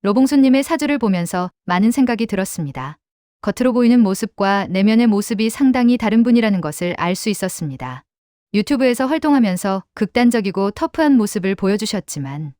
로봉수님의 사주를 보면서 많은 생각이 들었습니다. 겉으로 보이는 모습과 내면의 모습이 상당히 다른 분이라는 것을 알 수 있었습니다. 유튜브에서 활동하면서 극단적이고 터프한 모습을 보여주셨지만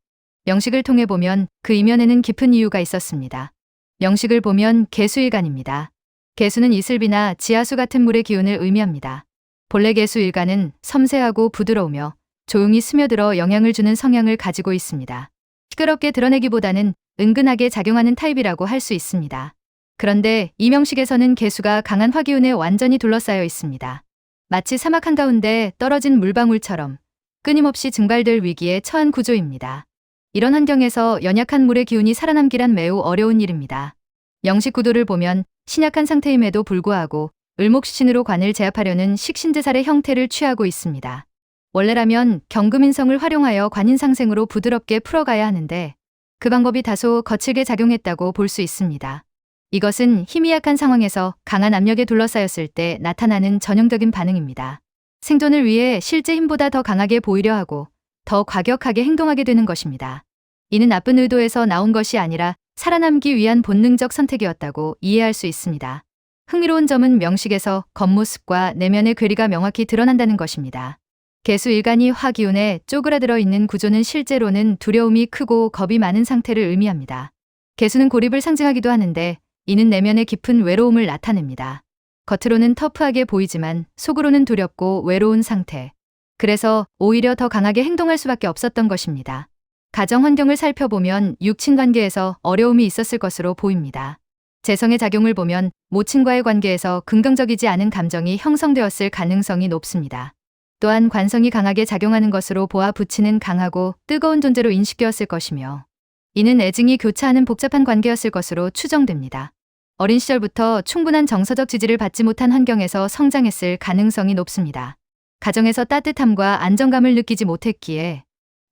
명식을 통해 보면 그 이면에는 깊은 이유가 있었습니다. 명식을 보면 개수일간입니다. 개수는 이슬비나 지하수 같은 물의 기운을 의미합니다. 본래 개수일간은 섬세하고 부드러우며 조용히 스며들어 영향을 주는 성향을 가지고 있습니다. 시끄럽게 드러내기보다는 은근하게 작용하는 타입이라고 할 수 있습니다. 그런데 이 명식에서는 개수가 강한 화기운에 완전히 둘러싸여 있습니다. 마치 사막 한가운데 떨어진 물방울처럼 끊임없이 증발될 위기에 처한 구조입니다. 이런 환경에서 연약한 물의 기운이 살아남기란 매우 어려운 일입니다. 명식 구도를 보면 신약한 상태임에도 불구하고 을목시신으로 관을 제압하려는 식신제살의 형태를 취하고 있습니다. 원래라면 경금인성을 활용하여 관인상생으로 부드럽게 풀어가야 하는데 그 방법이 다소 거칠게 작용했다고 볼 수 있습니다. 이것은 힘이 약한 상황에서 강한 압력에 둘러싸였을 때 나타나는 전형적인 반응입니다. 생존을 위해 실제 힘보다 더 강하게 보이려 하고 더 과격하게 행동하게 되는 것입니다. 이는 나쁜 의도에서 나온 것이 아니라 살아남기 위한 본능적 선택이었다고 이해할 수 있습니다. 흥미로운 점은 명식에서 겉모습과 내면의 괴리가 명확히 드러난다는 것입니다. 개수일간이 화기운에 쪼그라들어 있는 구조는 실제로는 두려움이 크고 겁이 많은 상태를 의미합니다. 개수는 고립을 상징하기도 하는데 이는 내면의 깊은 외로움을 나타냅니다. 겉으로는 터프하게 보이지만 속으로는 두렵고 외로운 상태. 그래서 오히려 더 강하게 행동할 수밖에 없었던 것입니다. 가정 환경을 살펴보면 육친 관계에서 어려움이 있었을 것으로 보입니다. 재성의 작용을 보면 모친과의 관계에서 긍정적이지 않은 감정이 형성되었을 가능성이 높습니다. 또한 관성이 강하게 작용하는 것으로 보아 부친은 강하고 뜨거운 존재로 인식되었을 것이며 이는 애증이 교차하는 복잡한 관계였을 것으로 추정됩니다. 어린 시절부터 충분한 정서적 지지를 받지 못한 환경에서 성장했을 가능성이 높습니다. 가정에서 따뜻함과 안정감을 느끼지 못했기에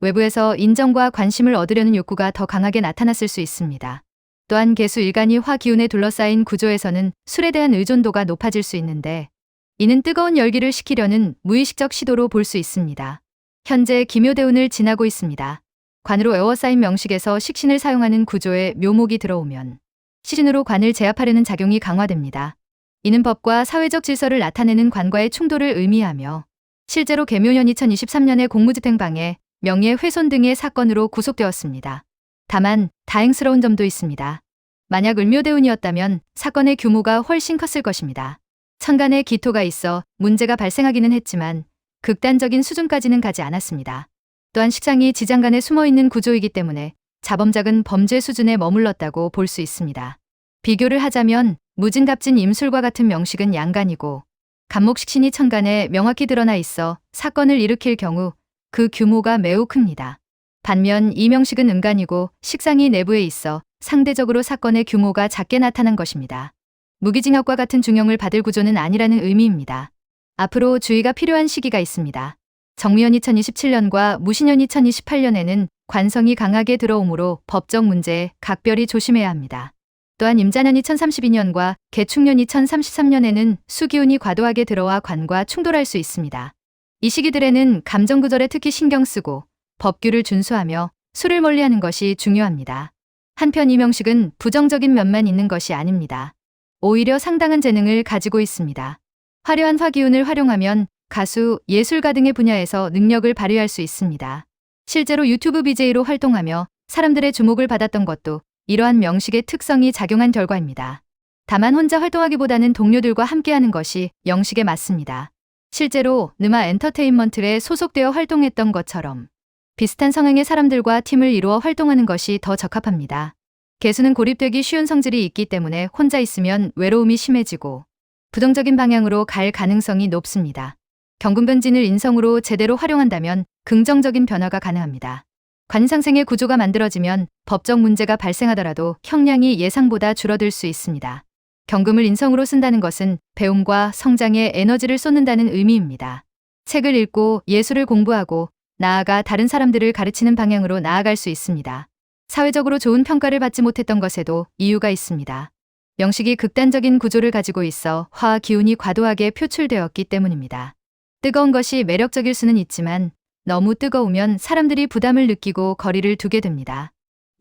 외부에서 인정과 관심을 얻으려는 욕구가 더 강하게 나타났을 수 있습니다. 또한 개수일간이 화기운에 둘러싸인 구조에서는 술에 대한 의존도가 높아질 수 있는데 이는 뜨거운 열기를 식히려는 무의식적 시도로 볼 수 있습니다. 현재 기묘대운을 지나고 있습니다. 관으로 에워싸인 명식에서 식신을 사용하는 구조에 묘목이 들어오면 시신으로 관을 제압하려는 작용이 강화됩니다. 이는 법과 사회적 질서를 나타내는 관과의 충돌을 의미하며 실제로 계묘년 2023년에 공무집행방해, 명예훼손 등의 사건으로 구속되었습니다. 다만 다행스러운 점도 있습니다. 만약 을묘대운이었다면 사건의 규모가 훨씬 컸을 것입니다. 천간에 기토가 있어 문제가 발생하기는 했지만 극단적인 수준까지는 가지 않았습니다. 또한 식상이 지장간에 숨어있는 구조이기 때문에 자범작은 범죄 수준에 머물렀다고 볼 수 있습니다. 비교를 하자면 무진갑진 임술과 같은 명식은 양간이고 간목식신이 천간에 명확히 드러나 있어 사건을 일으킬 경우 그 규모가 매우 큽니다. 반면 이 명식은 음간이고 식상이 내부에 있어 상대적으로 사건의 규모가 작게 나타난 것입니다. 무기징역과 같은 중형을 받을 구조는 아니라는 의미입니다. 앞으로 주의가 필요한 시기가 있습니다. 정미연 2027년과 무신년 2028년에는 관성이 강하게 들어오므로 법적 문제에 각별히 조심해야 합니다. 또한 임자년 2032년과 개축년 2033년에는 수기운이 과도하게 들어와 관과 충돌할 수 있습니다. 이 시기들에는 감정 조절에 특히 신경 쓰고 법규를 준수하며 술을 멀리하는 것이 중요합니다. 한편 이 명식은 부정적인 면만 있는 것이 아닙니다. 오히려 상당한 재능을 가지고 있습니다. 화려한 화기운을 활용하면 가수, 예술가 등의 분야에서 능력을 발휘할 수 있습니다. 실제로 유튜브 BJ로 활동하며 사람들의 주목을 받았던 것도 이러한 명식의 특성이 작용한 결과입니다. 다만 혼자 활동하기보다는 동료들과 함께하는 것이 명식에 맞습니다. 실제로 느마 엔터테인먼트에 소속되어 활동했던 것처럼 비슷한 성향의 사람들과 팀을 이루어 활동하는 것이 더 적합합니다. 개수는 고립되기 쉬운 성질이 있기 때문에 혼자 있으면 외로움이 심해지고 부정적인 방향으로 갈 가능성이 높습니다. 경금변진을 인성으로 제대로 활용한다면 긍정적인 변화가 가능합니다. 관상생의 구조가 만들어지면 법적 문제가 발생하더라도 형량이 예상보다 줄어들 수 있습니다. 경금을 인성으로 쓴다는 것은 배움과 성장에 에너지를 쏟는다는 의미입니다. 책을 읽고 예술을 공부하고 나아가 다른 사람들을 가르치는 방향으로 나아갈 수 있습니다. 사회적으로 좋은 평가를 받지 못했던 것에도 이유가 있습니다. 명식이 극단적인 구조를 가지고 있어 화 기운이 과도하게 표출되었기 때문입니다. 뜨거운 것이 매력적일 수는 있지만 너무 뜨거우면 사람들이 부담을 느끼고 거리를 두게 됩니다.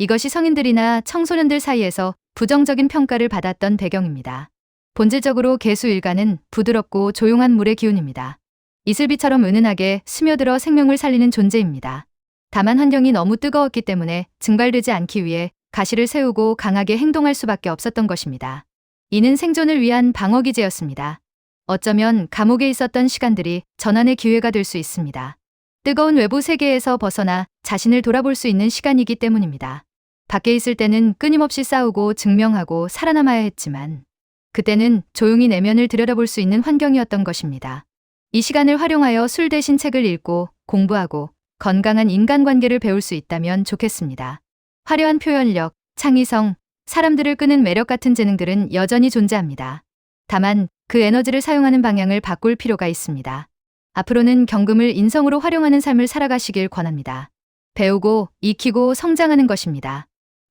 이것이 성인들이나 청소년들 사이에서 부정적인 평가를 받았던 배경입니다. 본질적으로 개수일가는 부드럽고 조용한 물의 기운입니다. 이슬비처럼 은은하게 스며들어 생명을 살리는 존재입니다. 다만 환경이 너무 뜨거웠기 때문에 증발되지 않기 위해 가시를 세우고 강하게 행동할 수밖에 없었던 것입니다. 이는 생존을 위한 방어기제였습니다. 어쩌면 감옥에 있었던 시간들이 전환의 기회가 될 수 있습니다. 뜨거운 외부 세계에서 벗어나 자신을 돌아볼 수 있는 시간이기 때문입니다. 밖에 있을 때는 끊임없이 싸우고 증명하고 살아남아야 했지만 그때는 조용히 내면을 들여다볼 수 있는 환경이었던 것입니다. 이 시간을 활용하여 술 대신 책을 읽고 공부하고 건강한 인간관계를 배울 수 있다면 좋겠습니다. 화려한 표현력, 창의성, 사람들을 끄는 매력 같은 재능들은 여전히 존재합니다. 다만 그 에너지를 사용하는 방향을 바꿀 필요가 있습니다. 앞으로는 경금을 인성으로 활용하는 삶을 살아가시길 권합니다. 배우고, 익히고, 성장하는 것입니다.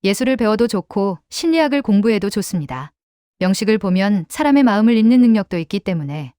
예술을 배워도 좋고 심리학을 공부해도 좋습니다. 명식을 보면 사람의 마음을 읽는 능력도 있기 때문에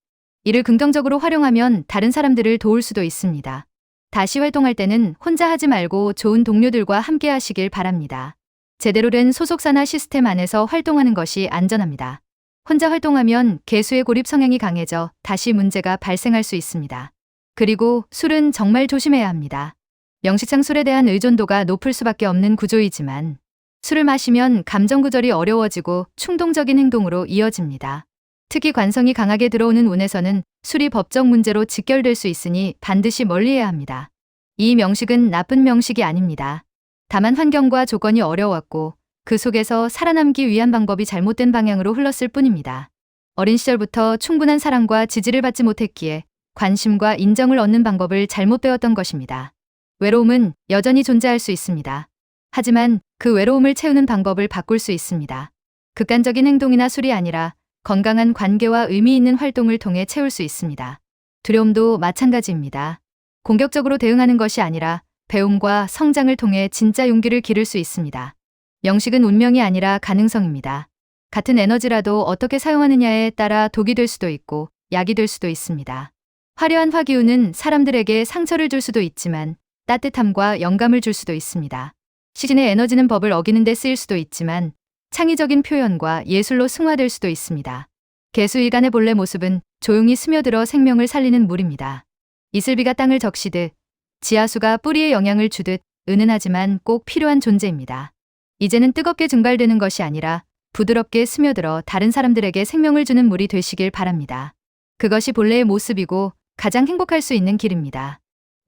이를 긍정적으로 활용하면 다른 사람들을 도울 수도 있습니다. 다시 활동할 때는 혼자 하지 말고 좋은 동료들과 함께 하시길 바랍니다. 제대로 된 소속사나 시스템 안에서 활동하는 것이 안전합니다. 혼자 활동하면 개수의 고립 성향이 강해져 다시 문제가 발생할 수 있습니다. 그리고 술은 정말 조심해야 합니다. 명식상 술에 대한 의존도가 높을 수밖에 없는 구조이지만 술을 마시면 감정 조절이 어려워지고 충동적인 행동으로 이어집니다. 특히 관성이 강하게 들어오는 운에서는 술이 법적 문제로 직결될 수 있으니 반드시 멀리해야 합니다. 이 명식은 나쁜 명식이 아닙니다. 다만 환경과 조건이 어려웠고 그 속에서 살아남기 위한 방법이 잘못된 방향으로 흘렀을 뿐입니다. 어린 시절부터 충분한 사랑과 지지를 받지 못했기에 관심과 인정을 얻는 방법을 잘못 배웠던 것입니다. 외로움은 여전히 존재할 수 있습니다. 하지만 그 외로움을 채우는 방법을 바꿀 수 있습니다. 극단적인 행동이나 술이 아니라 건강한 관계와 의미 있는 활동을 통해 채울 수 있습니다. 두려움도 마찬가지입니다. 공격적으로 대응하는 것이 아니라 배움과 성장을 통해 진짜 용기를 기를 수 있습니다. 명식은 운명이 아니라 가능성입니다. 같은 에너지라도 어떻게 사용하느냐에 따라 독이 될 수도 있고 약이 될 수도 있습니다. 화려한 화기운은 사람들에게 상처를 줄 수도 있지만 따뜻함과 영감을 줄 수도 있습니다. 시진의 에너지는 법을 어기는 데 쓰일 수도 있지만 창의적인 표현과 예술로 승화될 수도 있습니다. 개수일간의 본래 모습은 조용히 스며들어 생명을 살리는 물입니다. 이슬비가 땅을 적시듯 지하수가 뿌리에 영향을 주듯 은은하지만 꼭 필요한 존재입니다. 이제는 뜨겁게 증발되는 것이 아니라 부드럽게 스며들어 다른 사람들에게 생명을 주는 물이 되시길 바랍니다. 그것이 본래의 모습이고 가장 행복할 수 있는 길입니다.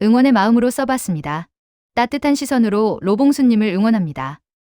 응원의 마음으로 써봤습니다. 따뜻한 시선으로 로봉수님을 응원합니다.